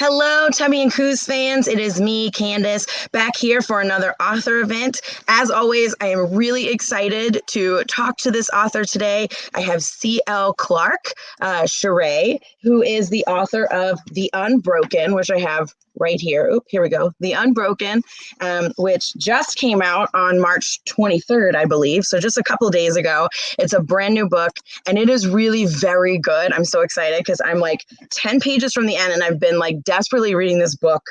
Hello, Tummy and Cruise fans. It is me, Candace, back here for another author event. As always, I am really excited to talk to this author today. I have C.L. Clark Sheree, who is the author of The Unbroken, which I have right here. Oop, here we go. The Unbroken, which just came out on March 23rd, I believe. So just a couple of days ago. It's a brand new book, and it is really very good. I'm so excited because I'm like 10 pages from the end, and I've been like desperately reading this book,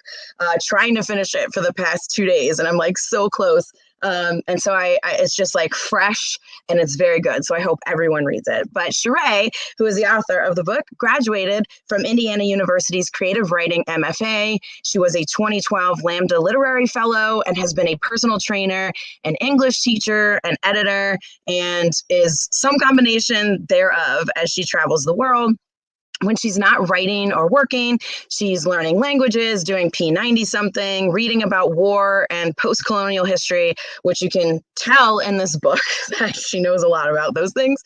trying to finish it for the past 2 days, and I'm like so close. And so it's just like fresh and it's very good. So I hope everyone reads it. But Sheree, who is the author of the book, graduated from Indiana University's Creative Writing MFA. She was a 2012 Lambda Literary Fellow and has been a personal trainer, an English teacher, an editor, and is some combination thereof as she travels the world. When she's not writing or working, she's learning languages, doing P90 something, reading about war and post-colonial history, which you can tell in this book that she knows a lot about those things.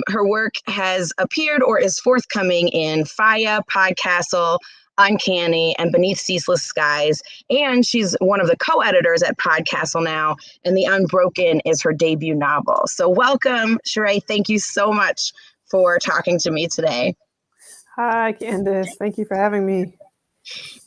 Her work has appeared or is forthcoming in Faya, Podcastle, Uncanny, and Beneath Ceaseless Skies. And she's one of the co-editors at Podcastle now, and The Unbroken is her debut novel. So welcome, Sheree. Thank you so much for talking to me today. Hi, Candace. Thank you for having me.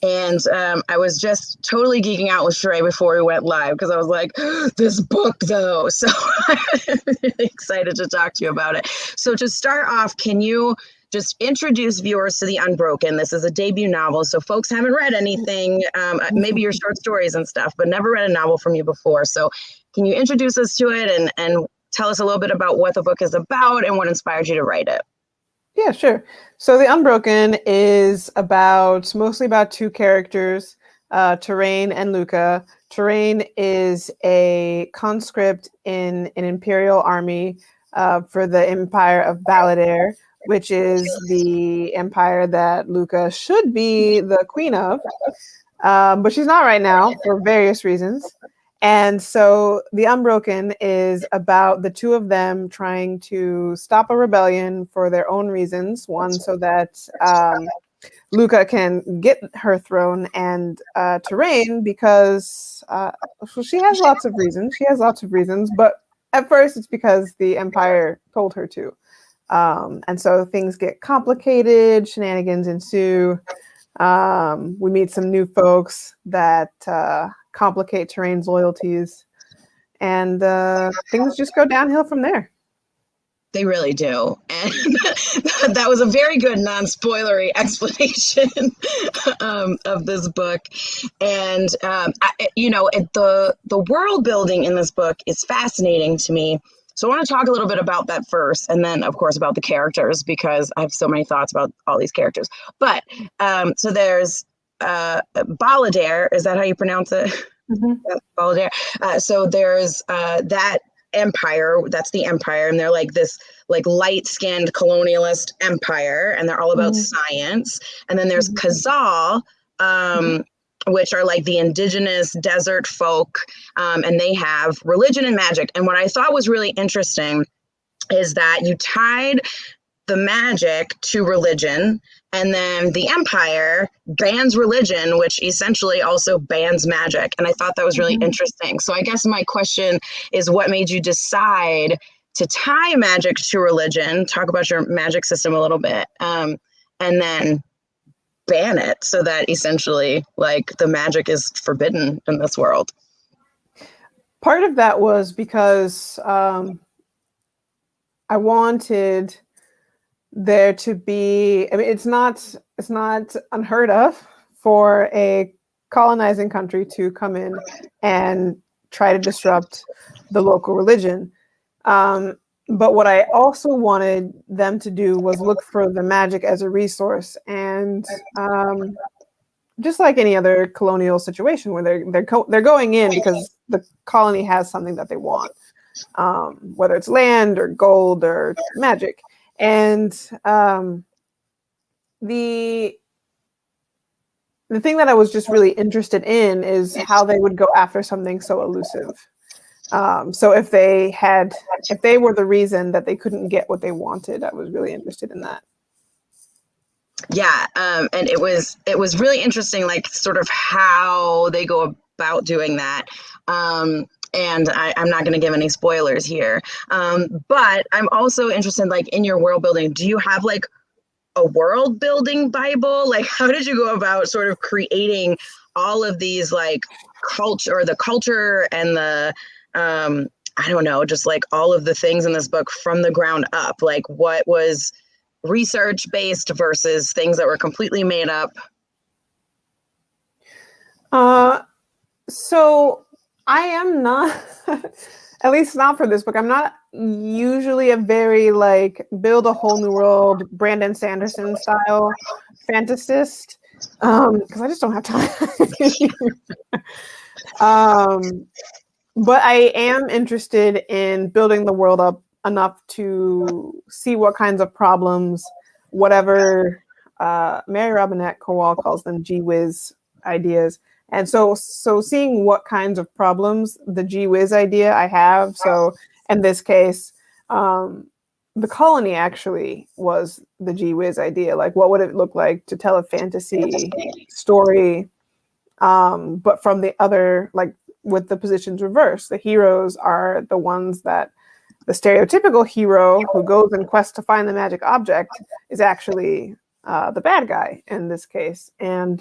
And I was just totally geeking out with Sheree before we went live because I was like, this book, though. So I'm really excited to talk to you about it. So to start off, can you just introduce viewers to The Unbroken? This is a debut novel, so folks haven't read anything, maybe your short stories and stuff, but never read a novel from you before. So can you introduce us to it and tell us a little bit about what the book is about and what inspired you to write it? Yeah, sure. So The Unbroken is mostly about two characters, Terrain and Luca. Terrain is a conscript in an imperial army for the Empire of Balladeer, which is the empire that Luca should be the queen of, but she's not right now for various reasons. And so The Unbroken is about the two of them trying to stop a rebellion for their own reasons. One, so that Luca can get her throne, and Terrain because she has lots of reasons. She has lots of reasons, but at first it's because the Empire told her to. And so things get complicated, shenanigans ensue. We meet some new folks that complicate Terrain's loyalties, and things just go downhill from there. They really do. And that was a very good non-spoilery explanation of this book. And, the world building in this book is fascinating to me. So I want to talk a little bit about that first, and then, of course, about the characters, because I have so many thoughts about all these characters. But so there's Balladeer. Is that how you pronounce it? Mm-hmm. Balladeer. So there's that empire. That's the empire, and they're like this like light-skinned colonialist empire, and they're all about science. And then there's Khazal, which are like the indigenous desert folk, and they have religion and magic. And what I thought was really interesting is that you tied the magic to religion, and then the empire bans religion, which essentially also bans magic. And I thought that was really interesting. So I guess my question is, what made you decide to tie magic to religion? Talk about your magic system a little bit, and then ban it so that essentially like the magic is forbidden in this world. Part of that was because I wanted there to be, it's not unheard of for a colonizing country to come in and try to disrupt the local religion. But what I also wanted them to do was look for the magic as a resource. And just like any other colonial situation where they're going in because the colony has something that they want, whether it's land or gold or magic. And the thing that I was just really interested in is how they would go after something so elusive. So if they were the reason that they couldn't get what they wanted, I was really interested in that. Yeah, and it was really interesting, like sort of how they go about doing that. And I'm not going to give any spoilers here, but I'm also interested, like in your world building. Do you have like a world building Bible? Like, how did you go about sort of creating all of these like culture and the I don't know, just like all of the things in this book from the ground up? Like, what was research based versus things that were completely made up? Uh, so I am not, at least not for this book. I'm not usually a very like build a whole new world, Brandon Sanderson style fantasist, because I just don't have time. But I am interested in building the world up enough to see what kinds of problems, whatever Mary Robinette Kowal calls them, gee whiz ideas. And so seeing what kinds of problems the gee whiz idea I have. So in this case, the colony actually was the gee whiz idea. Like, what would it look like to tell a fantasy story, but from the other, like with the positions reversed? The heroes are the ones that the stereotypical hero who goes in quest to find the magic object is actually the bad guy in this case. And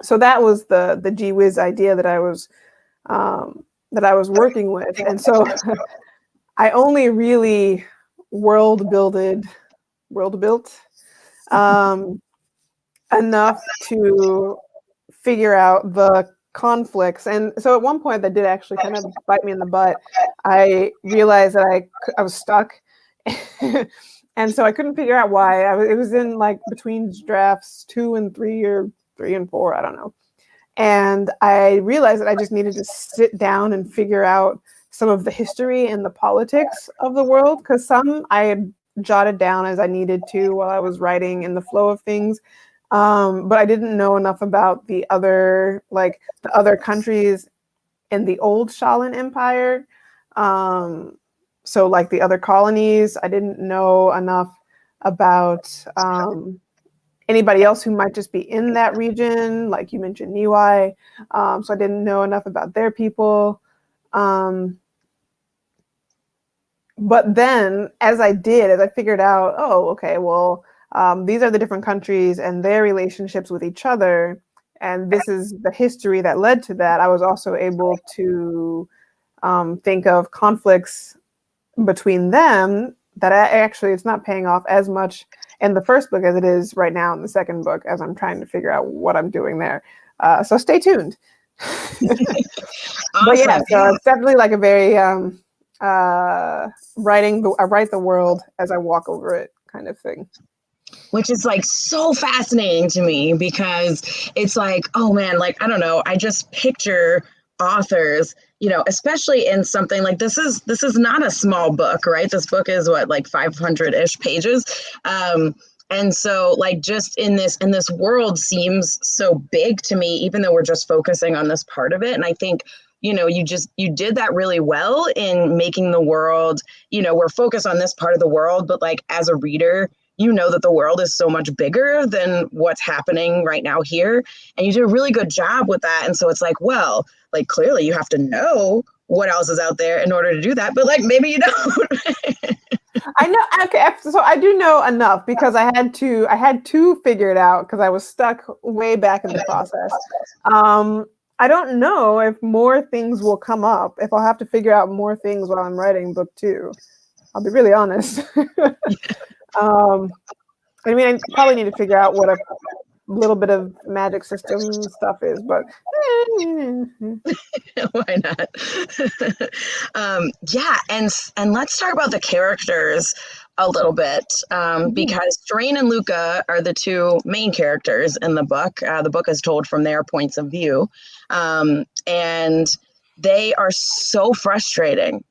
so that was the gee whiz idea that I was working with. And so I only really world built enough to figure out the conflicts. And so at one point that did actually kind of bite me in the butt. I realized that I was stuck. And so I couldn't figure out why. It was in like between drafts 2 and 3 or 3 and 4, I don't know. And I realized that I just needed to sit down and figure out some of the history and the politics of the world, because some I had jotted down as I needed to while I was writing in the flow of things. But I didn't know enough about the other countries in the old Shaolin Empire. So like the other colonies, I didn't know enough about anybody else who might just be in that region. Like you mentioned Niwai. So I didn't know enough about their people. But then as I figured out, oh, okay, well, these are the different countries and their relationships with each other. And this is the history that led to that. I was also able to think of conflicts between them that actually it's not paying off as much in the first book as it is right now in the second book, as I'm trying to figure out what I'm doing there. So stay tuned. Awesome. But yeah, so it's definitely like a very I write the world as I walk over it kind of thing. Which is like so fascinating to me, because it's like, oh man, like, I don't know, I just picture authors, especially in something like this is not a small book, right? This book is what, like 500-ish pages. And so like just in this world seems so big to me, even though we're just focusing on this part of it. And I think, you did that really well in making the world, we're focused on this part of the world, but like as a reader, that the world is so much bigger than what's happening right now here. And you did a really good job with that. And so it's like, well, like clearly you have to know what else is out there in order to do that. But like, maybe you don't. I know. Okay. So I do know enough because I had to figure it out because I was stuck way back in the process. I don't know if more things will come up, if I'll have to figure out more things while I'm writing book 2. I'll be really honest. I mean, I probably need to figure out what a little bit of magic system stuff is, but why not? Yeah, and let's talk about the characters a little bit, because Terrain and Luca are the two main characters in the book. The book is told from their points of view, and they are so frustrating.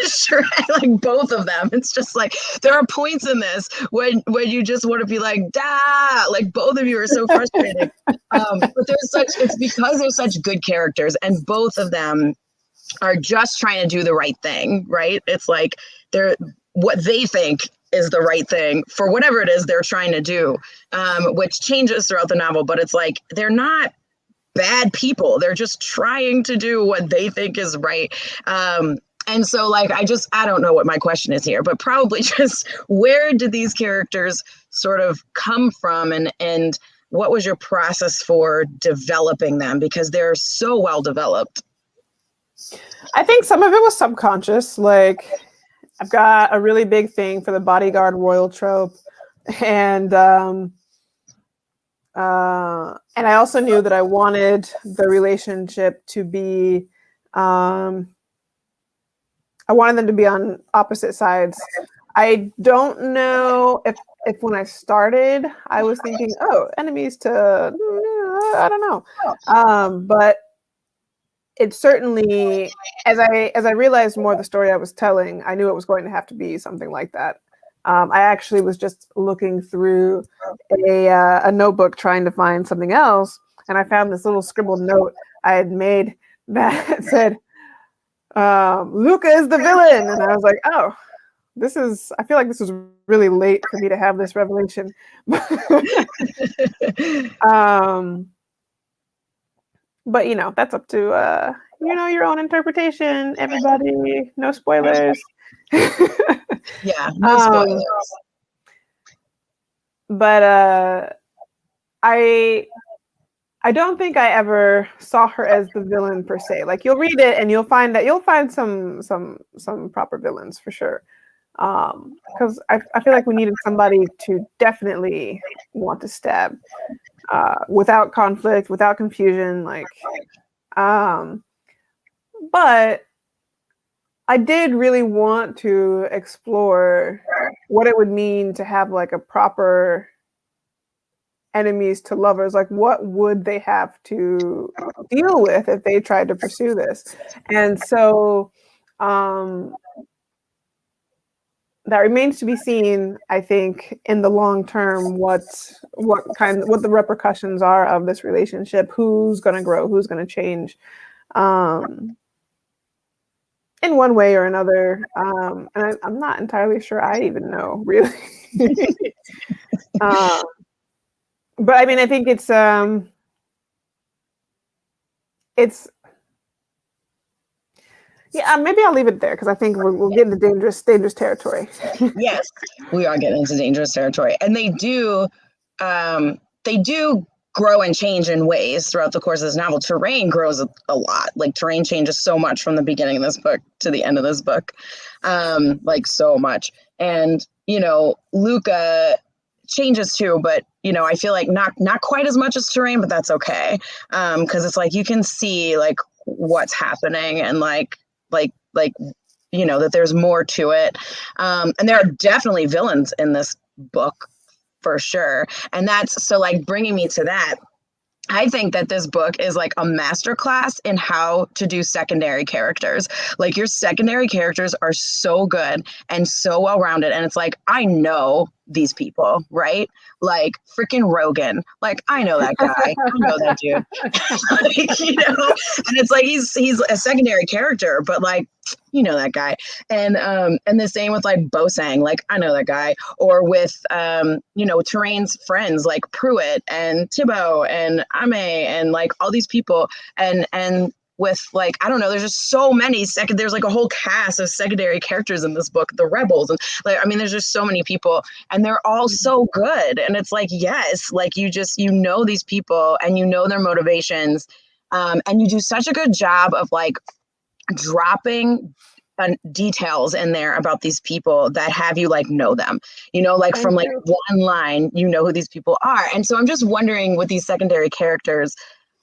Sure, like both of them. It's just like there are points in this when you just want to be like, "Da!" Like both of you are so frustrating. But it's because they're such good characters, and both of them are just trying to do the right thing, right? It's like they're what they think is the right thing for whatever it is they're trying to do, which changes throughout the novel. But it's like they're not bad people. They're just trying to do what they think is right. And so, like, I don't know what my question is here, but probably just where did these characters sort of come from, and what was your process for developing them? Because they're so well developed. I think some of it was subconscious. Like, I've got a really big thing for the bodyguard royal trope, and I also knew that I wanted the relationship to be, I wanted them to be on opposite sides. I don't know if when I started, I was thinking, oh, enemies to, I don't know. But it certainly, as I realized more of the story I was telling, I knew it was going to have to be something like that. I actually was just looking through a notebook trying to find something else, and I found this little scribbled note I had made that said, Luca is the villain. And I was like, oh, I feel like this was really late for me to have this revelation. But, that's up to, your own interpretation, everybody. No spoilers. Yeah, no spoilers. But I don't think I ever saw her as the villain per se. Like, you'll read it and you'll find some proper villains for sure. Because I feel like we needed somebody to definitely want to stab, without conflict, without confusion, like. But I did really want to explore what it would mean to have like a proper enemies to lovers. Like, what would they have to deal with if they tried to pursue this? And so that remains to be seen, I think, in the long term, what the repercussions are of this relationship, who's going to grow, who's going to change, in one way or another. And I'm not entirely sure I even know, really. But I mean, I think it's yeah, maybe I'll leave it there because I think we'll get into dangerous territory. Yes, we are getting into dangerous territory, and they do grow and change in ways throughout the course of this novel. Terrain grows a lot. Like, Terrain changes so much from the beginning of this book to the end of this book, like so much. And Luca changes too, but I feel like not quite as much as Terrain, but that's okay, because it's like you can see like what's happening, and like that there's more to it, and there are definitely villains in this book for sure. And that's so, like, bringing me to that, I think that this book is like a masterclass in how to do secondary characters. Like, your secondary characters are so good and so well rounded. And it's like, I know these people, right? Like, freaking Rogan. Like, I know that guy. I know that dude. Like, and it's like he's a secondary character, but like, that guy. And the same with like Bosang. Like, I know that guy. Or with Terrain's friends like Pruitt and Thibaut and Ame and like all these people, and with like, I don't know, there's just so many there's like a whole cast of secondary characters in this book, the rebels, and like, I mean, there's just so many people, and they're all so good. And it's like, yes, like you know these people and you know their motivations, and you do such a good job of like dropping details in there about these people that have you like know them, like from like one line, who these people are. And so I'm just wondering, with these secondary characters,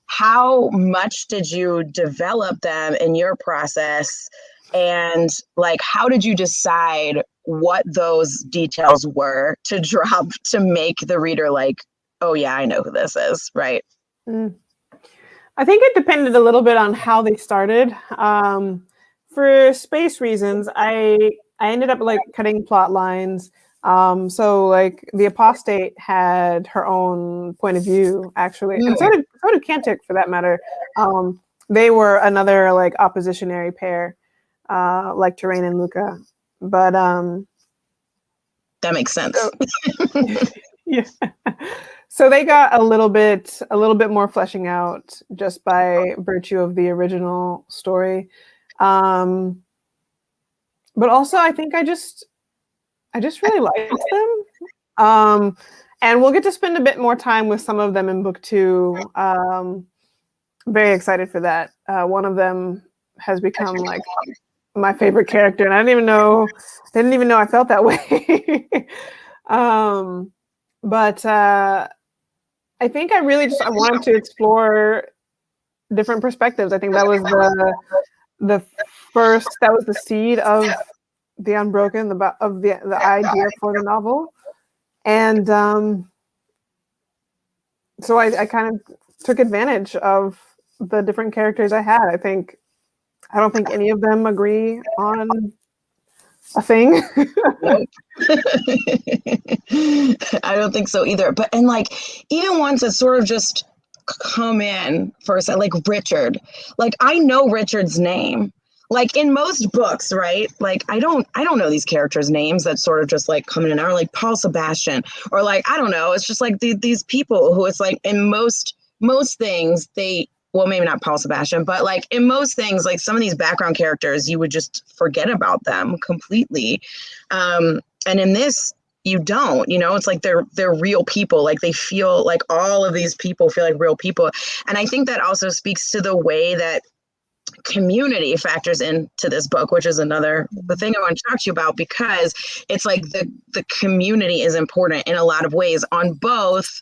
how much did you develop them in your process? And like, how did you decide what those details were to drop to make the reader like, oh yeah, I know who this is, right? I think it depended a little bit on how they started. For space reasons, I ended up like cutting plot lines. So like the apostate had her own point of view, actually, and so did Cantic, for that matter. They were another like oppositionary pair, like Terrain and Luca. But That makes sense. Yeah. So they got a little bit more fleshing out just by virtue of the original story. But also I think I just really liked them. And we'll get to spend a bit more time with some of them in book 2. Very excited for that. One of them has become like my favorite character, and I didn't even know I felt that way. But I think I wanted to explore different perspectives. I think that was that was the seed of the Unbroken, of the idea for the novel. And so I kind of took advantage of the different characters I had. I don't think any of them agree on a thing. Nope. I don't think so either. But and like even ones that sort of just come in first, like Richard. Like I know Richard's name. Like in most books, right? Like I don't know these characters' names that sort of just like come in and out, like Paul Sebastian, or like I don't know. It's just like these people who it's like in most things they, well, maybe not Paul Sebastian, but like in most things, like some of these background characters, you would just forget about them completely. And in this, you don't, it's like they're real people. Like they feel like all of these people feel like real people. And I think that also speaks to the way that community factors into this book, which is another the thing I want to talk to you about, because it's like the community is important in a lot of ways on both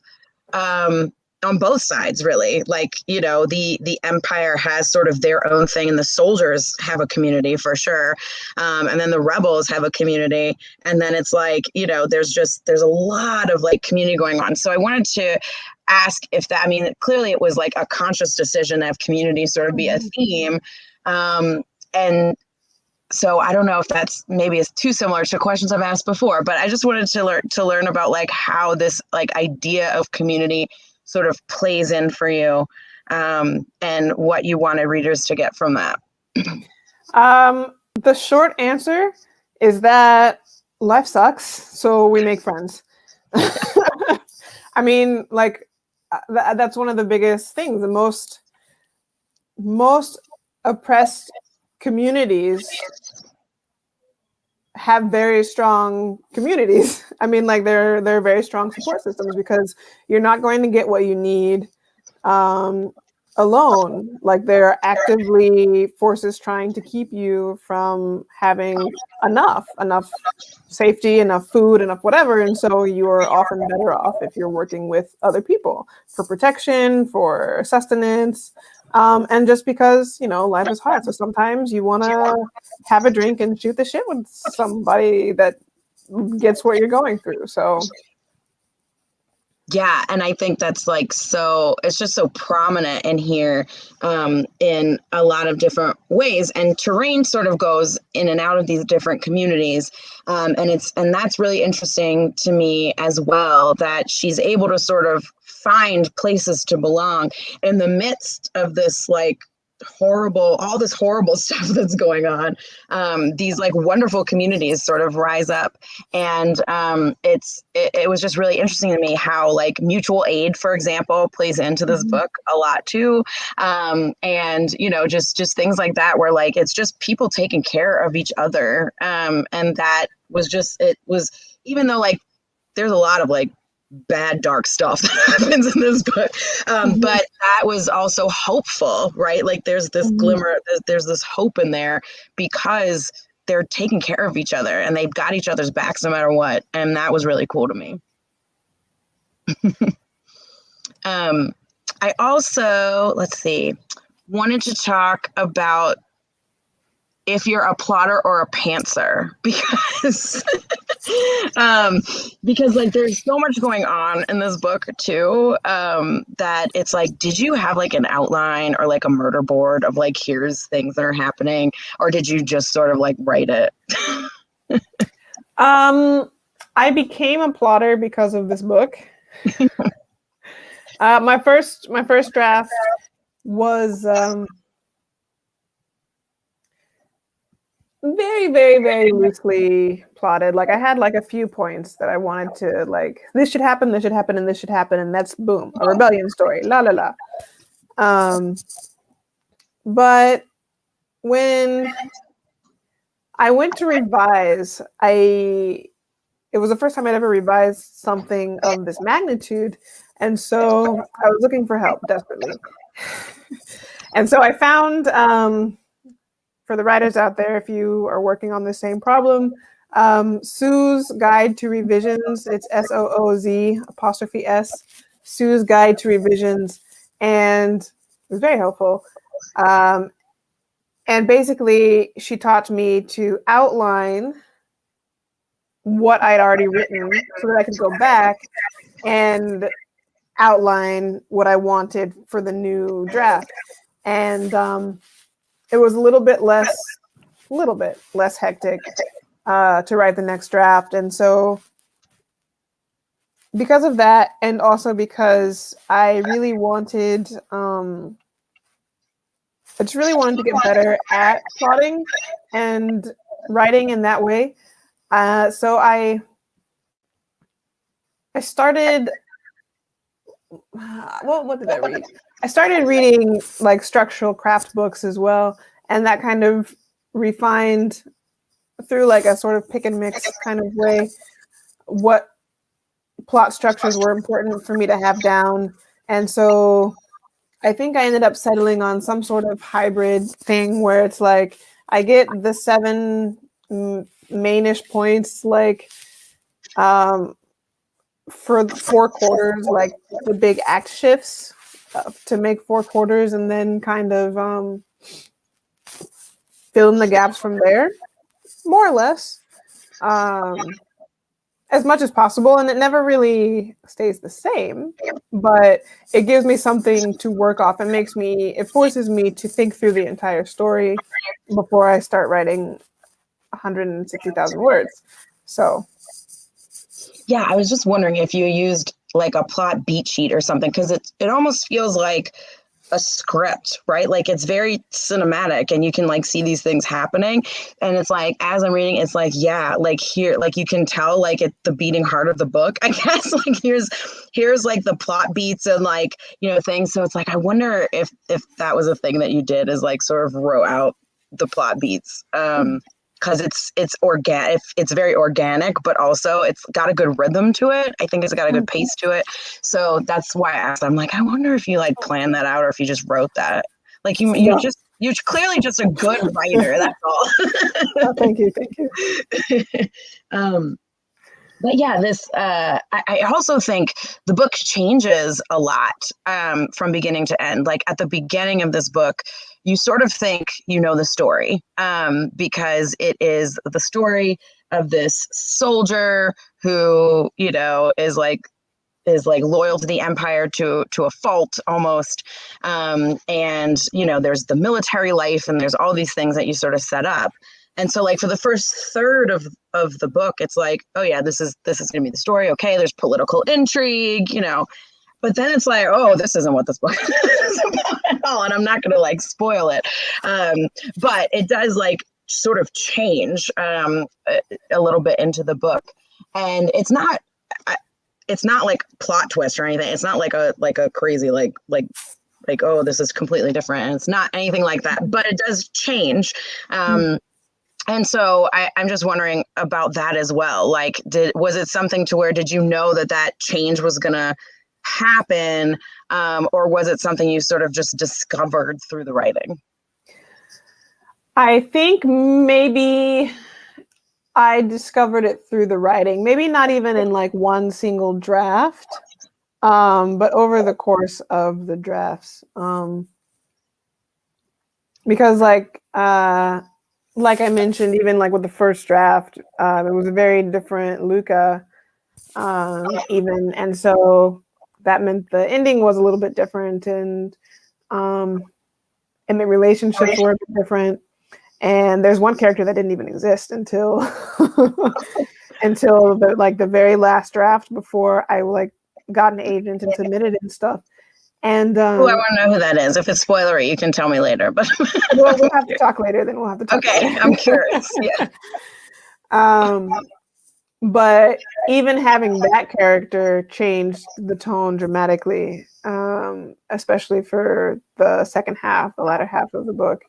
sides, really. Like the Empire has sort of their own thing, and the soldiers have a community for sure, and then the rebels have a community, and then it's like there's a lot of like community going on. So I wanted to ask if that, I mean, clearly it was like a conscious decision to have community sort of be a theme, and so I don't know if that's maybe is too similar to questions I've asked before, but I just wanted to learn about like how this like idea of community sort of plays in for you, and what you wanted readers to get from that. The short answer is that life sucks, so we make friends. I mean, like that's one of the biggest things. The most oppressed communities have very strong communities. I mean, like they're very strong support systems, because you're not going to get what you need alone. Like there are actively forces trying to keep you from having enough safety, enough food, enough whatever. And so you're often better off if you're working with other people for protection, for sustenance. And just because, life is hard. So sometimes you want to have a drink and shoot the shit with somebody that gets what you're going through. So yeah, and I think that's like it's just so prominent in here, in a lot of different ways. And Terrain sort of goes in and out of these different communities, and that's really interesting to me as well, that she's able to sort of find places to belong in the midst of this like all this horrible stuff that's going on. These like wonderful communities sort of rise up, and it was just really interesting to me how like mutual aid, for example, plays into this book a lot too, and just things like that, where like it's just people taking care of each other, and that was even though like there's a lot of like bad dark stuff that happens in this book, but that was also hopeful, right? Like there's this glimmer, there's this hope in there, because they're taking care of each other and they've got each other's backs no matter what, and that was really cool to me. I also, let's see, wanted to talk about if you're a plotter or a pantser, because because like there's so much going on in this book too, that it's like, did you have like an outline or like a murder board of like, here's things that are happening, or did you just sort of like write it? I became a plotter because of this book. My first draft was very, very, very loosely plotted. Like I had like a few points that I wanted to like, this should happen, this should happen, and this should happen, and that's boom, a rebellion story. La la la. But when I went to revise, it was the first time I'd ever revised something of this magnitude. And so I was looking for help desperately. And so I found, for the writers out there, if you are working on the same problem, Sue's Guide to Revisions. It's SOOZ''S, Sue's Guide to Revisions. And it was very helpful. And basically, she taught me to outline what I'd already written so that I could go back and outline what I wanted for the new draft. And it was a little bit less hectic to write the next draft. And so because of that, and also because I really wanted, I just really wanted to get better at plotting and writing in that way. So I started, what did I read? I started reading like structural craft books as well. And that kind of refined through like a sort of pick and mix kind of way what plot structures were important for me to have down. And so I think I ended up settling on some sort of hybrid thing where it's like I get the 7 mainish points like for 4 quarters, like the big act shifts to make 4 quarters, and then kind of fill in the gaps from there, more or less, as much as possible. And it never really stays the same, but it gives me something to work off and it forces me to think through the entire story before I start writing 160,000 words. So Yeah, I was just wondering if you used like a plot beat sheet or something, because it almost feels like a script, right? Like it's very cinematic and you can like see these things happening. And it's like, as I'm reading, it's like, yeah, like here, like you can tell like the beating heart of the book, I guess. Like here's like the plot beats and like, things. So it's like, I wonder if that was a thing that you did, is like sort of wrote out the plot beats. Because it's organic, it's very organic, but also it's got a good rhythm to it. I think it's got a good pace to it. So that's why I asked. I'm like, I wonder if you like planned that out or if you just wrote that. Like you're clearly just a good writer. That's all. Oh, thank you. But yeah, I also think the book changes a lot from beginning to end. Like at the beginning of this book, you sort of think you know the story because it is the story of this soldier who, is like loyal to the empire to a fault almost. And, there's the military life and there's all these things that you sort of set up. And so like for the first third of the book, it's like, oh yeah, this is going to be the story. Okay, there's political intrigue, but then it's like, oh, this isn't what this book is about at all. And I'm not going to like spoil it. But it does like sort of change a little bit into the book. And it's not like plot twist or anything. It's not like a crazy, like, oh, this is completely different. And it's not anything like that, but it does change. And so I'm just wondering about that as well. Like, was it something to where, did you know that change was going to happen? Or was it something you sort of just discovered through the writing? I think maybe I discovered it through the writing, maybe not even in like one single draft, but over the course of the drafts. Because like I mentioned, even like with the first draft, it was a very different Luca, even, and so that meant the ending was a little bit different, and the relationships were a bit different. And there's one character that didn't even exist until the very last draft before I like got an agent and submitted it and stuff. And Oh, I want to know who that is. If it's spoilery, you can tell me later. But we'll have to talk later. Then we'll have to talk okay, later. I'm curious. Yeah. But even having that character changed the tone dramatically, especially for the second half, the latter half of the book.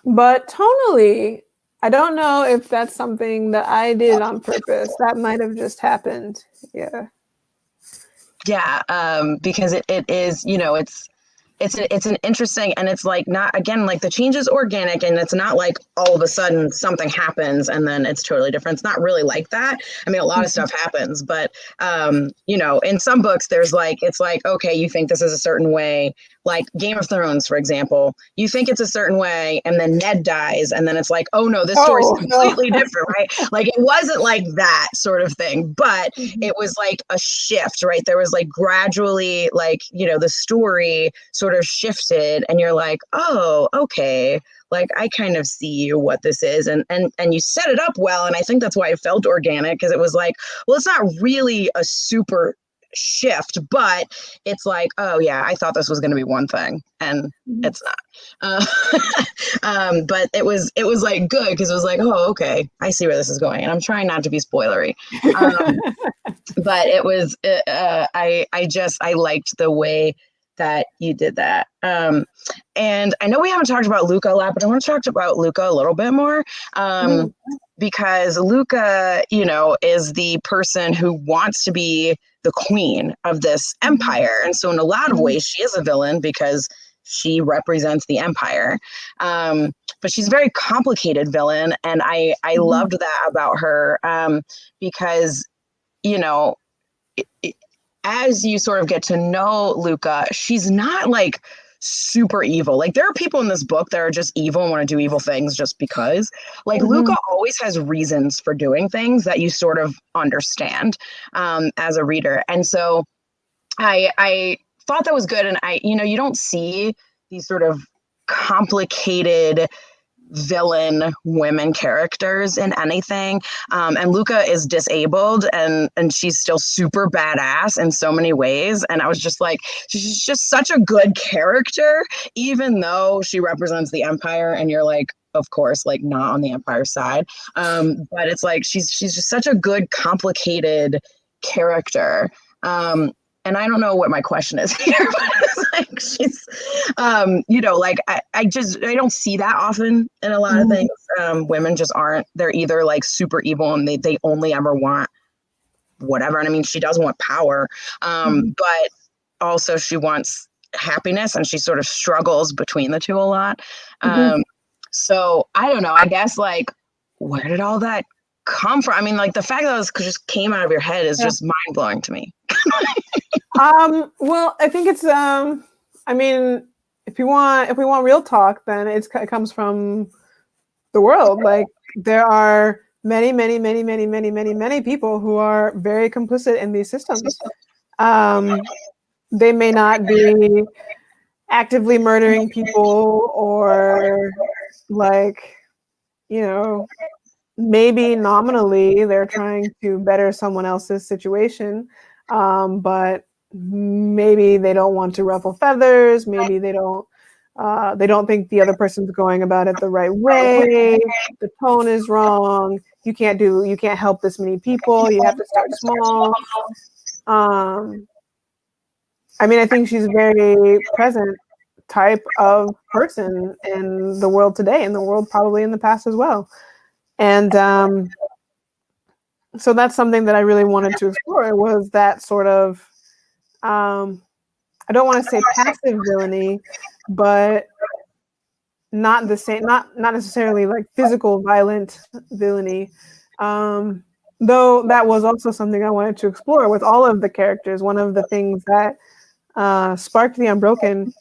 But tonally, I don't know if that's something that I did on purpose. That might have just happened. Yeah. Yeah, because it is, it's an interesting, and it's like, not, again, like the change is organic, and it's not like all of a sudden something happens and then it's totally different. It's not really like that. I mean, a lot of stuff happens, but in some books there's like, it's like, okay, you think this is a certain way, like Game of Thrones, for example, you think it's a certain way, and then Ned dies, and then it's like, oh no, this story's completely different, right? Like, it wasn't like that sort of thing, but it was like a shift, right? There was like gradually, like, the story sort of shifted, and you're like, oh, okay, like I kind of see what this is, and you set it up well, and I think that's why it felt organic, because it was like, well, it's not really a super shift, but it's like, oh yeah, I thought this was going to be one thing, and it's not. But it was like good, because it was like, oh, okay, I see where this is going, and I'm trying not to be spoilery. But it was, I liked the way that you did that. And I know we haven't talked about Luca a lot, but I want to talk about Luca a little bit more. Because Luca, is the person who wants to be the queen of this empire. And so in a lot of ways, she is a villain because she represents the empire. But she's a very complicated villain. And I loved that about her, because, as you sort of get to know Luca, she's not like super evil. Like, there are people in this book that are just evil and want to do evil things just because. Like, Luca always has reasons for doing things that you sort of understand, as a reader. And so I thought that was good. And you don't see these sort of complicated villain women characters in anything, and Luca is disabled, and she's still super badass in so many ways, and I was just like, she's just such a good character, even though she represents the empire, and you're like, of course, like, not on the empire side, but it's like she's just such a good, complicated character. And I don't know what my question is here, but it's like, she's, like, I don't see that often in a lot of things. Women just aren't, they're either like super evil and they only ever want whatever. And I mean, she does want power, but also she wants happiness, and she sort of struggles between the two a lot. So I don't know, I guess, like, where did all that come from? I mean, like, the fact that it just came out of your head is just mind blowing to me. Well, I think it's, I mean, if we want real talk, then it comes from the world. Like, there are many, many, many, many, many, many, many people who are very complicit in these systems. They may not be actively murdering people, or like, maybe nominally they're trying to better someone else's situation, but maybe they don't want to ruffle feathers. Maybe they don't think the other person's going about it the right way. The tone is wrong. You can't help this many people. You have to start small. I mean, I think she's a very present type of person in the world today, in the world probably in the past as well. And so that's something that I really wanted to explore, was that sort of, I don't want to say passive villainy, but not the same, not necessarily like physical violent villainy. Though that was also something I wanted to explore with all of the characters. One of the things that sparked the Unbroken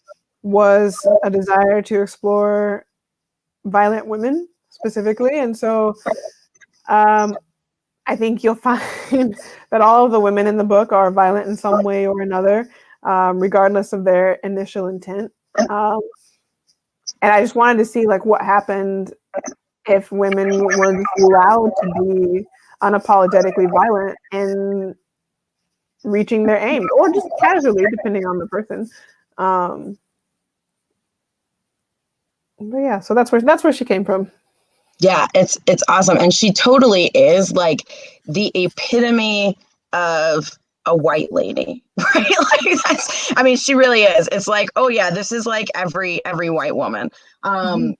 was a desire to explore violent women specifically. And so I think you'll find that all of the women in the book are violent in some way or another, regardless of their initial intent. And I just wanted to see, like, what happened if women were allowed to be unapologetically violent in reaching their aim, or just casually, depending on the person. But yeah, so that's where she came from. Yeah, it's awesome. And she totally is like the epitome of a white lady, right? Like that's, I mean, she really is. It's like, oh yeah, this is like every white woman. Um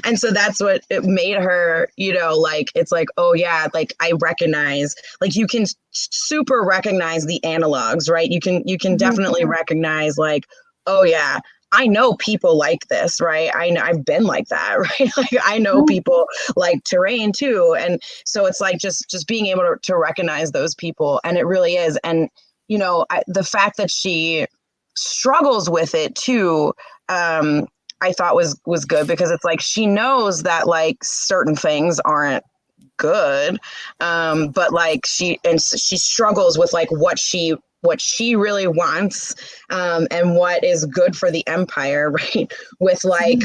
and so that's what it made her, like it's like, oh yeah, like I recognize, like you can super recognize the analogs, right? You can definitely recognize like, oh yeah, I know people like this, right? I know I've been like that, right? Like I know people like Terrain too. And so it's like just being able to recognize those people. And it really is. And, the fact that she struggles with it too, I thought was good, because it's like she knows that like certain things aren't good, but like she struggles with like what she really wants, and what is good for the empire, right? With like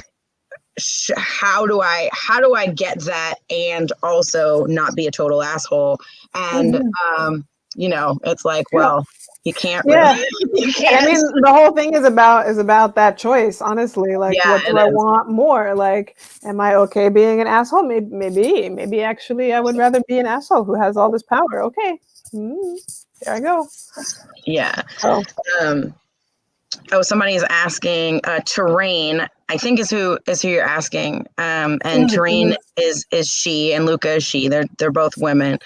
how do I get that and also not be a total asshole? And it's like, well, you can't really. Yeah. You And I can't. mean, the whole thing is about that choice, honestly. Like, Yeah, what do it I is. want more? Like, am I okay being an asshole? Maybe actually I would rather be an asshole who has all this power. Okay. There I go. Yeah. Oh. Somebody is asking, Terrain, I think is who you're asking. And Mm-hmm. Terrain is she, and Luca is she. They're both women.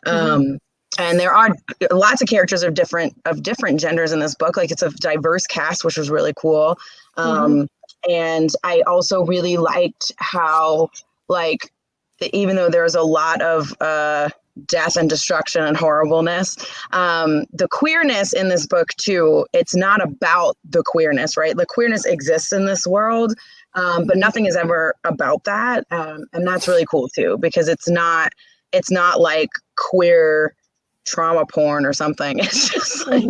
Mm-hmm. And there are lots of characters of different genders in this book. Like it's a diverse cast, which was really cool. Mm-hmm. And I also really liked how, like, even though there's a lot of death and destruction and horribleness, the queerness in this book too, it's not about the queerness, right? The queerness exists in this world, but nothing is ever about that. And that's really cool too, because it's not like queer trauma porn or something. It's just like,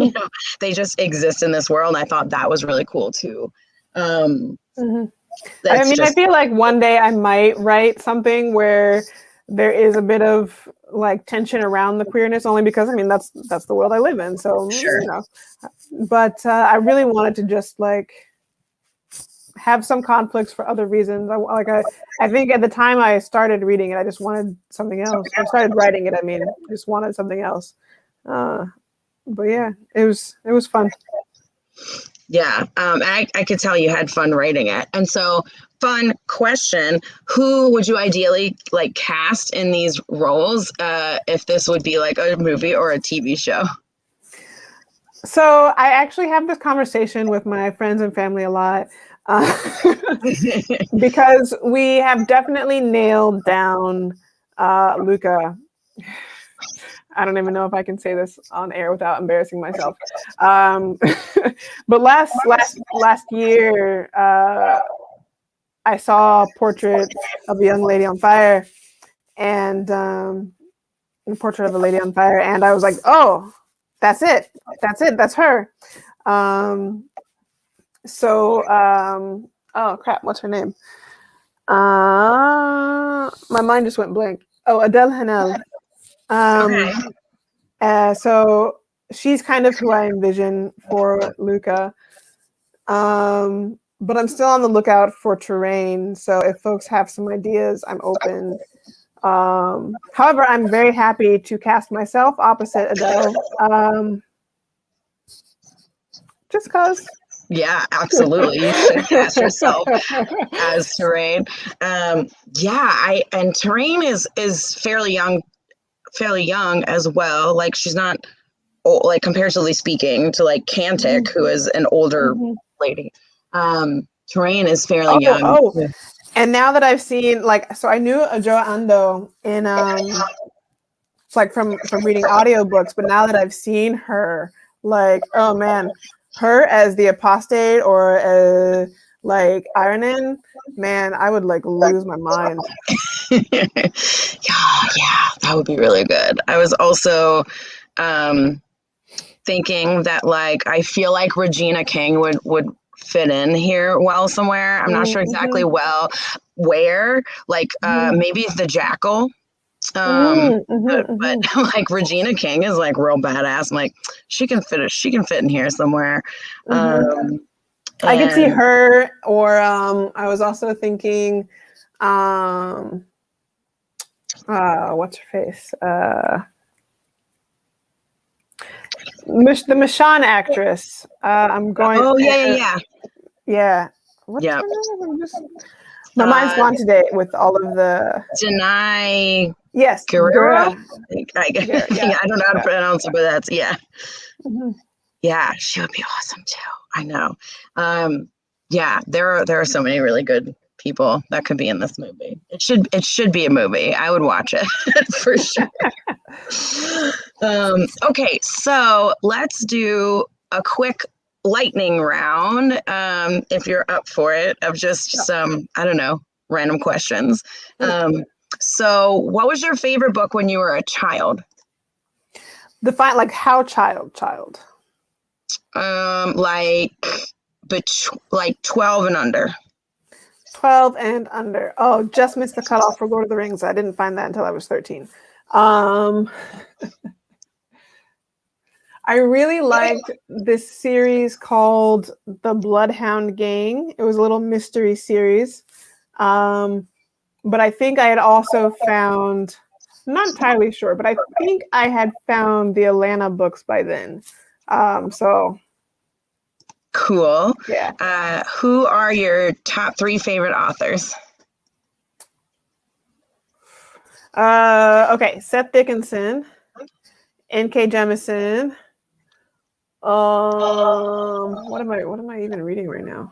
they just exist in this world. And I thought that was really cool too. I That's mean, I just, feel like one day I might write something where there is a bit of like tension around the queerness, only because I mean that's the world I live in. So sure. But I really wanted to just like have some conflicts for other reasons. I think at the time I started reading it, I just wanted something else. I started writing it. I mean, I just wanted something else. But yeah, it was fun. Yeah. I could tell you had fun writing it. And so, fun question, who would you ideally like cast in these roles, if this would be like a movie or a TV show? So I actually have this conversation with my friends and family a lot, because we have definitely nailed down Luca. I don't even know if I can say this on air without embarrassing myself. But last year, I saw a portrait of a young lady on fire, and a portrait of a lady on fire, and I was like, oh, that's it, that's her. Oh crap, what's her name? My mind just went blank. Oh, Adele Hanel. Okay. So she's kind of who I envision for Luca. But I'm still on the lookout for Terrain. So if folks have some ideas, I'm open. However, I'm very happy to cast myself opposite Adele. Just cause. Yeah, absolutely. You should cast yourself as Terrain. And Terrain is fairly young as well. Like she's not old, like comparatively speaking to like Cantic, who is an older lady. Terrain is fairly young. Oh. And now that I've seen, like, so I knew Joa Ando in like from reading audiobooks, but now that I've seen her, like, oh man, her as the apostate or like Ironin, man, I would like lose my mind. Yeah, that would be really good. I was also thinking that like I feel like Regina King would fit in here well somewhere. I'm not sure exactly where. Like maybe the Jackal. But like Regina King is like real badass. I'm like, she can fit it. She can fit in here somewhere. I could see And her, or I was also thinking, what's her face? The Michonne actress. I'm going. oh yeah. Yeah. What's Yeah. her name? My mind's gone today with all of the. Janai Yes, Guerrero. Guerra. I don't know how to pronounce it, but that's yeah, she would be awesome too. I know. Yeah, there are so many really good people that could be in this movie. It should be a movie. I would watch it for sure. Okay, so let's do a quick lightning round, if you're up for it, of just some, I don't know, random questions. So what was your favorite book when you were a child? Define like how child. Like like 12 and under. 12 and under. Oh, just missed the cutoff for Lord of the Rings. I didn't find that until I was 13. I really liked this series called The Bloodhound Gang. It was a little mystery series. But I think I had also found, I'm not entirely sure, but I think I had found the Atlanta books by then. So cool. Yeah. Who are your top 3 favorite authors? Okay, Seth Dickinson, N.K. Jemisin. What am I even reading right now?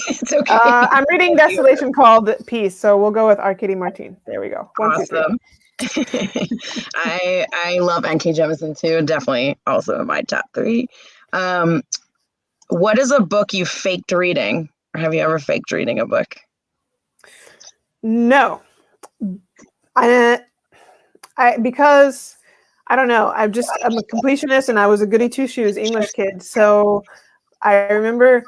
It's okay. I'm reading Desolation Called Peace, so we'll go with Arkady Martin. There we go. 1, 2, 3. I love N.K. Jemisin too. Definitely also in my top 3. What is a book you faked reading? Or have you ever faked reading a book? No. Because I don't know. I'm a completionist, and I was a goody two shoes English kid. So I remember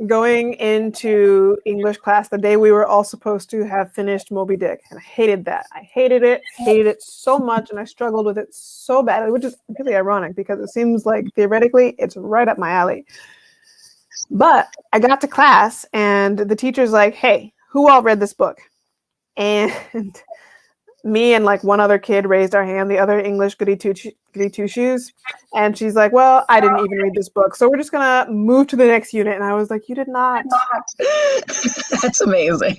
going into English class the day we were all supposed to have finished Moby Dick, and I hated that. I hated it so much, and I struggled with it so badly, which is really ironic because it seems like theoretically it's right up my alley. But I got to class, and the teacher's like, "Hey, who all read this book?" And me and like one other kid raised our hand, the other English goody two shoes. And she's like, "Well, I didn't even read this book, so we're just going to move to the next unit." And I was like, "You did not." That's amazing.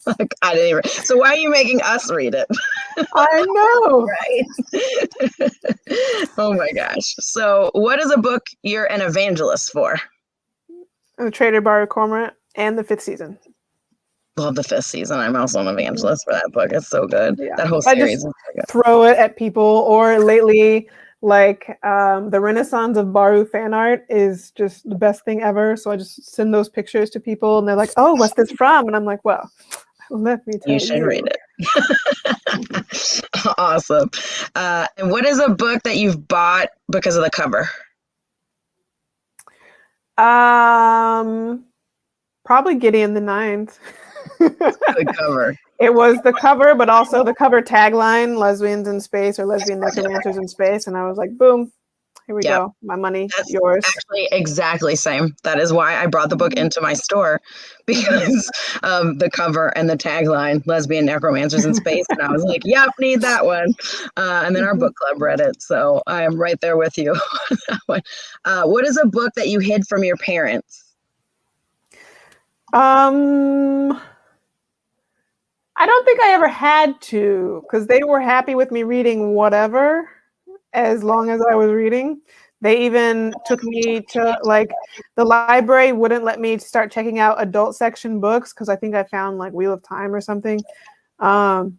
Like, I didn't even. So why are you making us read it? I know. Right? Oh my gosh. So what is a book you're an evangelist for? The Trader Baru Cormorant and the 5th season. Love the 5th season. I'm also an evangelist for that book. It's so good. Yeah. That whole I series just is so good. throw it at people, or lately, like the Renaissance of Baru fan art is just the best thing ever. So I just send those pictures to people, and they're like, "Oh, what's this from?" And I'm like, "Well, let me tell you. You should read it." Awesome. And what is a book that you've bought because of the cover? Probably Gideon the Ninth. Good cover. It was the cover, but also the cover tagline, "Lesbians in Space" or "Lesbian Necromancers in Space." And I was like, boom, here we go. My money, That's yours. Actually, exactly same. That is why I brought the book into my store, because of the cover and the tagline, "Lesbian Necromancers in Space." And I was like, yep, need that one. And then our book club read it. So I am right there with you on that one. What is a book that you hid from your parents? I don't think I ever had to, because they were happy with me reading whatever, as long as I was reading. They even took me to, like, the library wouldn't let me start checking out adult section books because I think I found like Wheel of Time or something. And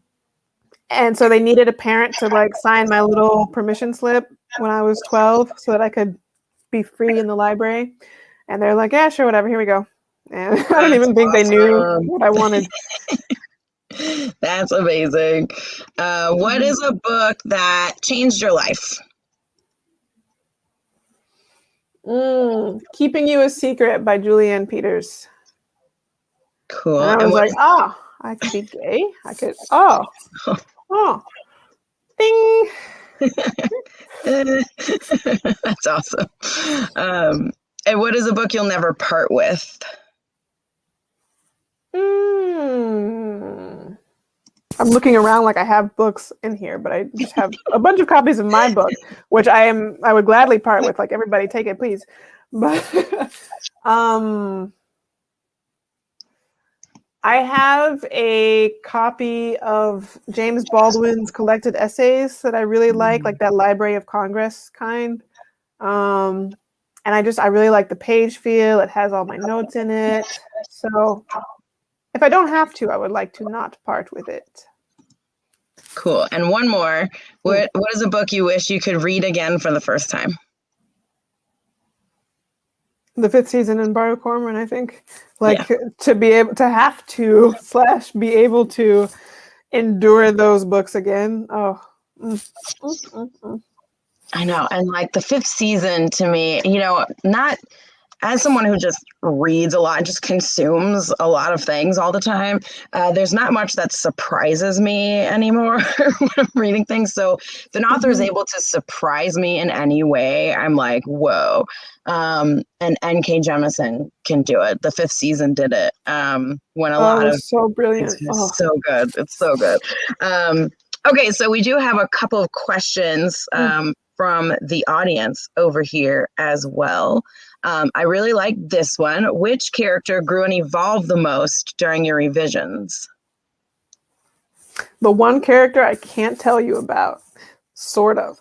so they needed a parent to like sign my little permission slip when I was 12 so that I could be free in the library. And they're like, "Yeah, sure, whatever, here we go." And I don't even think they knew what I wanted. That's amazing. What is a book that changed your life? Keeping You a Secret by Julianne Peters. Cool. And I was like, I could be gay. I could, ding. That's awesome. And what is a book you'll never part with? I'm looking around like I have books in here, but I just have a bunch of copies of my book, which I would gladly part with. Like, everybody take it, please. But I have a copy of James Baldwin's collected essays that I really like that Library of Congress kind. And I really like the page feel. It has all my notes in it. So if I don't have to, I would like to not part with it. Cool. And one more. What is a book you wish you could read again for the first time? The 5th season in Baro Cormoran, I think. To be able to have to / be able to endure those books again. I know. And like the 5th season to me, not as someone who just reads a lot and just consumes a lot of things all the time, there's not much that surprises me anymore when I'm reading things. So if an author is able to surprise me in any way, I'm like, whoa. And N.K. Jemisin can do it. The 5th season did it. When a lot of so brilliant. It's so good. It's so good. Okay, so we do have a couple of questions from the audience over here as well. I really like this one. Which character grew and evolved the most during your revisions? The one character I can't tell you about, sort of.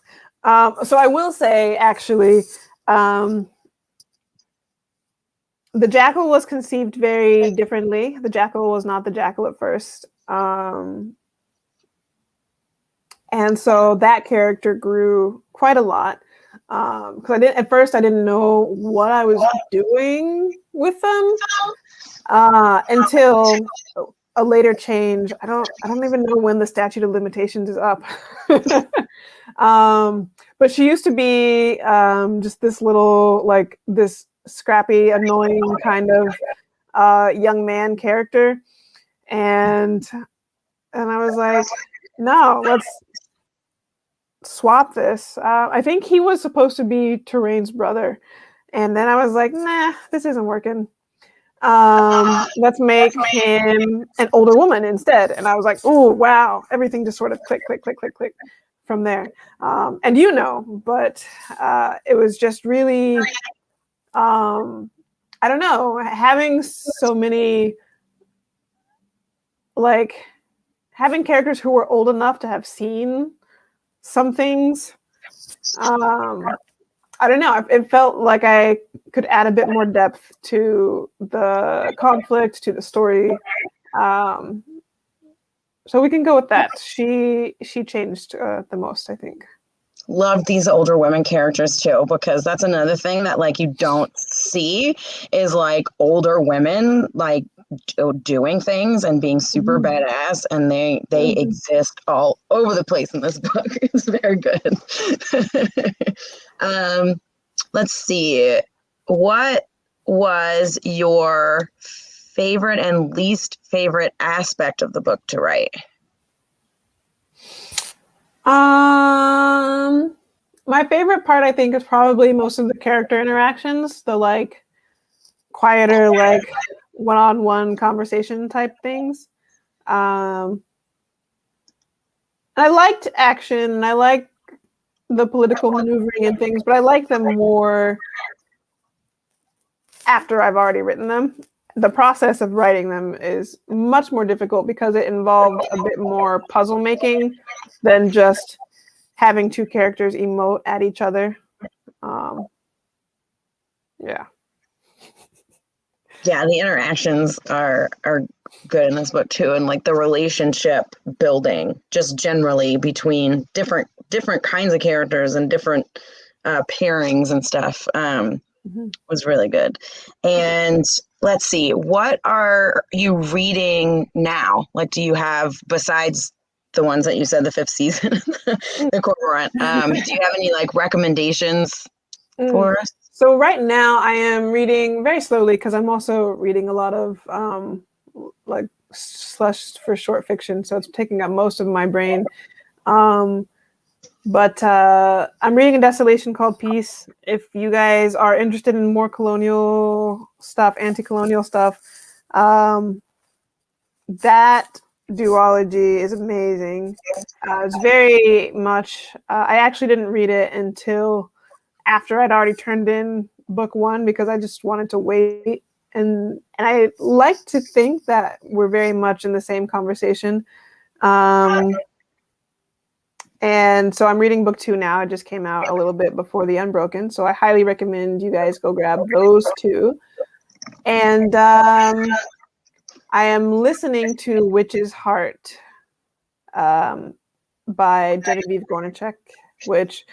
So I will say, actually, the Jackal was conceived very differently. The Jackal was not the Jackal at first. And so that character grew quite a lot. Because at first I didn't know what I was doing with them until a later change. I don't even know when the statute of limitations is up. But she used to be just this little, like, this scrappy, annoying kind of young man character, and I was like, no, let's swap this. I think he was supposed to be Terrain's brother, and then I was like, nah, this isn't working. Let's make him an older woman instead. And I was like, oh wow, everything just sort of click from there. And but it was just really I don't know, having so many, like, having characters who were old enough to have seen some things. I don't know. It felt like I could add a bit more depth to the conflict, to the story. So we can go with that. She changed the most, I think. Love these older women characters too, because that's another thing that like you don't see is like older women like doing things and being super badass, and they exist all over the place in this book. It's very good. Let's see. What was your favorite and least favorite aspect of the book to write? My favorite part, I think, is probably most of the character interactions, the like quieter, like one-on-one conversation type things. I liked action, and I liked the political maneuvering and things, but I like them more after I've already written them. The process of writing them is much more difficult because it involved a bit more puzzle making than just having two characters emote at each other. Yeah, the interactions are good in this book too, and like the relationship building just generally between different kinds of characters and different pairings and stuff was really good. And let's see, what are you reading now? Like, do you have, besides the ones that you said, the 5th season, the Cormorant, do you have any like recommendations for us? So right now I am reading very slowly because I'm also reading a lot of like slush for short fiction. So it's taking up most of my brain. But I'm reading a Desolation Called Peace. If you guys are interested in more colonial stuff, anti-colonial stuff, that duology is amazing. It's very much. I actually didn't read it until after I'd already turned in book one because I just wanted to wait. And I like to think that we're very much in the same conversation. And so I'm reading book two now. It just came out a little bit before the Unbroken. So I highly recommend you guys go grab those two. And I am listening to Witch's Heart by Genevieve Gornichek, which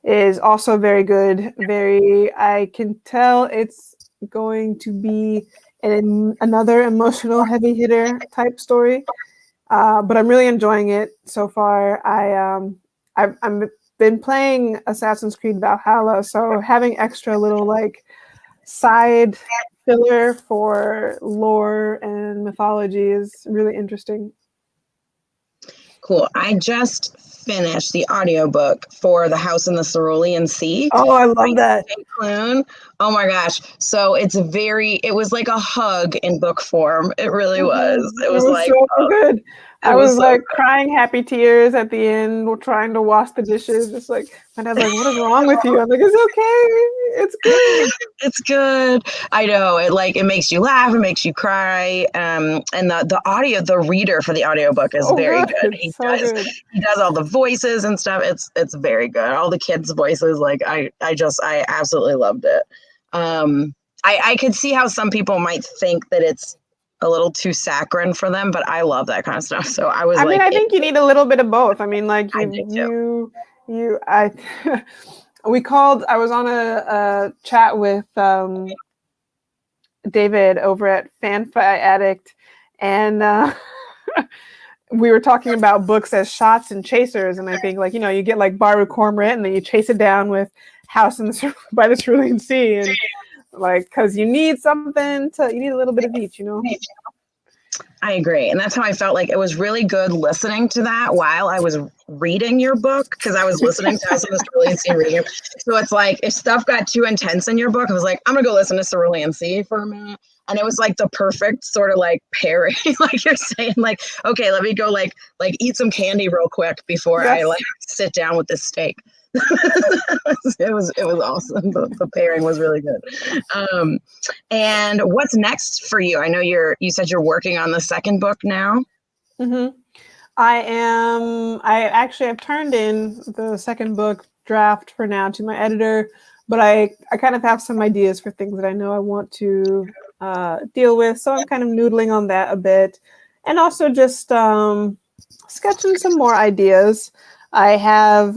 is also very good. I can tell it's going to be another emotional heavy hitter type story. But I'm really enjoying it so far. I've been playing Assassin's Creed Valhalla, so having extra little like side filler for lore and mythology is really interesting. Cool. I just finished the audiobook for The House in the Cerulean Sea. Oh, I love that. Clune. Oh my gosh. So it was like a hug in book form. It really was. It was like so good. I was like crying happy tears at the end, trying to wash the dishes. Just like, my dad's like, "What is wrong with you?" I'm like, "It's okay. It's good. It's good." I know it makes you laugh, it makes you cry. And the reader for the audiobook is very good. He does all the voices and stuff. It's very good. All the kids' voices, like I absolutely loved it. I could see how some people might think that it's a little too saccharine for them, but I love that kind of stuff. So I think you need a little bit of both. I mean, like I was on a chat with David over at FanFi Addict, and we were talking about books as shots and chasers. And I think like, you get like Baru Cormorant and then you chase it down with House by the Cerulean Sea, and like, because you need a little bit of each, I agree. And that's how I felt. Like it was really good listening to that while I was reading your book, because I was listening to House of the Cerulean Sea reading it. So it's like if stuff got too intense in your book, I was like, I'm gonna go listen to Cerulean Sea for a minute. And it was like the perfect sort of like pairing, like you're saying, like, okay, let me go like eat some candy real quick before I like sit down with this steak. It was awesome. The pairing was really good. And what's next for you? I know you said you're working on the second book now. Mm-hmm. I actually have turned in the second book draft for now to my editor, but I kind of have some ideas for things that I know I want to deal with. So I'm kind of noodling on that a bit, and also just sketching some more ideas. I have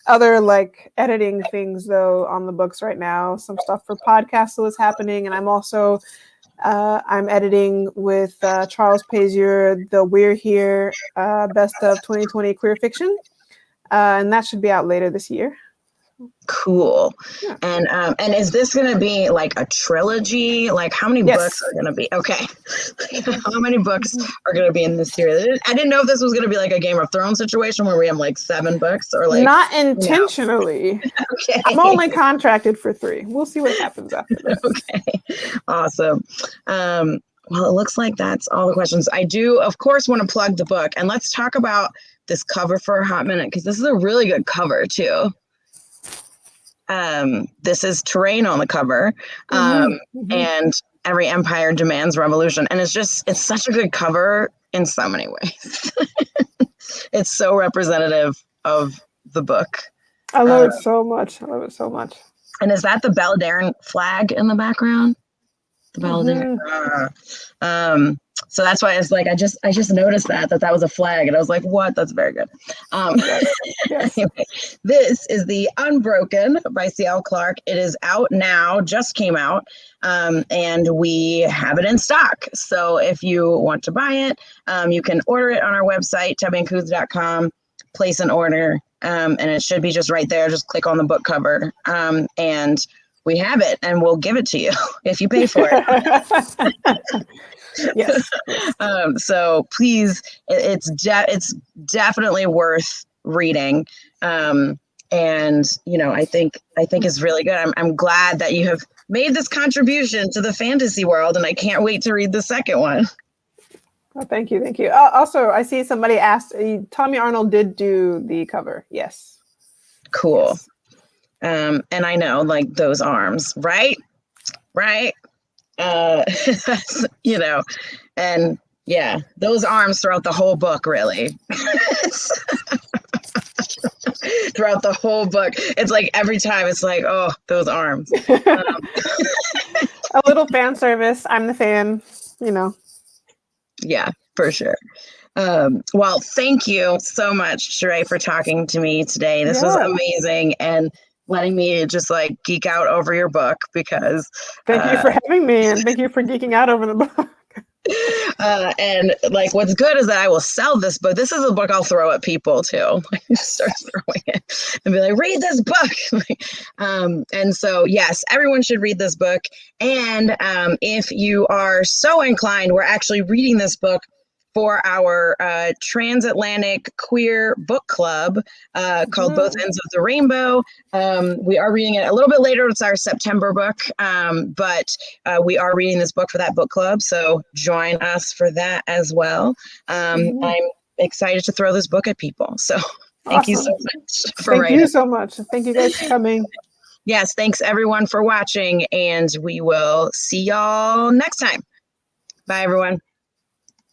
other like editing things though on the books right now. Some stuff for Podcastle is happening, and I'm also I'm editing with Charles Pazier the We're Here Best of 2020 Queer Fiction, and that should be out later this year. Cool. Yeah. And is this going to be like a trilogy? Like how many books are going to be? Okay. How many books are going to be in this series? I didn't know if this was going to be like a Game of Thrones situation where we have like 7 books or like. Not intentionally. Okay. I'm only contracted for 3. We'll see what happens after this. Okay. Awesome. Well, it looks like that's all the questions. I do, of course, want to plug the book, and let's talk about this cover for a hot minute, because this is a really good cover too. This is Terrain on the cover, and Every Empire Demands Revolution, and it's such a good cover in so many ways. It's so representative of the book. I love it so much. And is that the Belladaren flag in the background? The Belladaren. So that's why it's like I just noticed that was a flag, and I was like, what? That's very good. Yes. Anyway, this is the Unbroken by C.L. Clark. It is out now, just came out, and we have it in stock. So if you want to buy it, you can order it on our website, tabbyandcoos.com, place an order. and it should be just right there. Just click on the book cover, and we have it, and we'll give it to you if you pay for it. Yes. So please, it's definitely worth reading. And I think it's really good. I'm glad that you have made this contribution to the fantasy world, and I can't wait to read the second one. Oh, thank you. Also, I see somebody asked. Tommy Arnold did do the cover. Yes. Cool. Yes. And I know, like, those arms, right? And yeah, those arms throughout the whole book, really. Throughout the whole book, it's like every time it's like, oh, those arms. A little fan service. I'm the fan, Yeah, for sure. Well, thank you so much, Sheree, for talking to me today. This was amazing, and letting me just like geek out over your book, because thank you for having me, and thank you for geeking out over the book. And like, what's good is that I will sell this book. This is a book I'll throw at people too. Just start throwing it and be like, read this book. And so, yes, everyone should read this book. And if you are so inclined, we're actually reading this book for our transatlantic queer book club called Both Ends of the Rainbow. We are reading it a little bit later. It's our September book, but we are reading this book for that book club. So join us for that as well. I'm excited to throw this book at people. So thank you so much for writing. Thank you so much. Thank you guys for coming. Yes, thanks everyone for watching, and we will see y'all next time. Bye, everyone.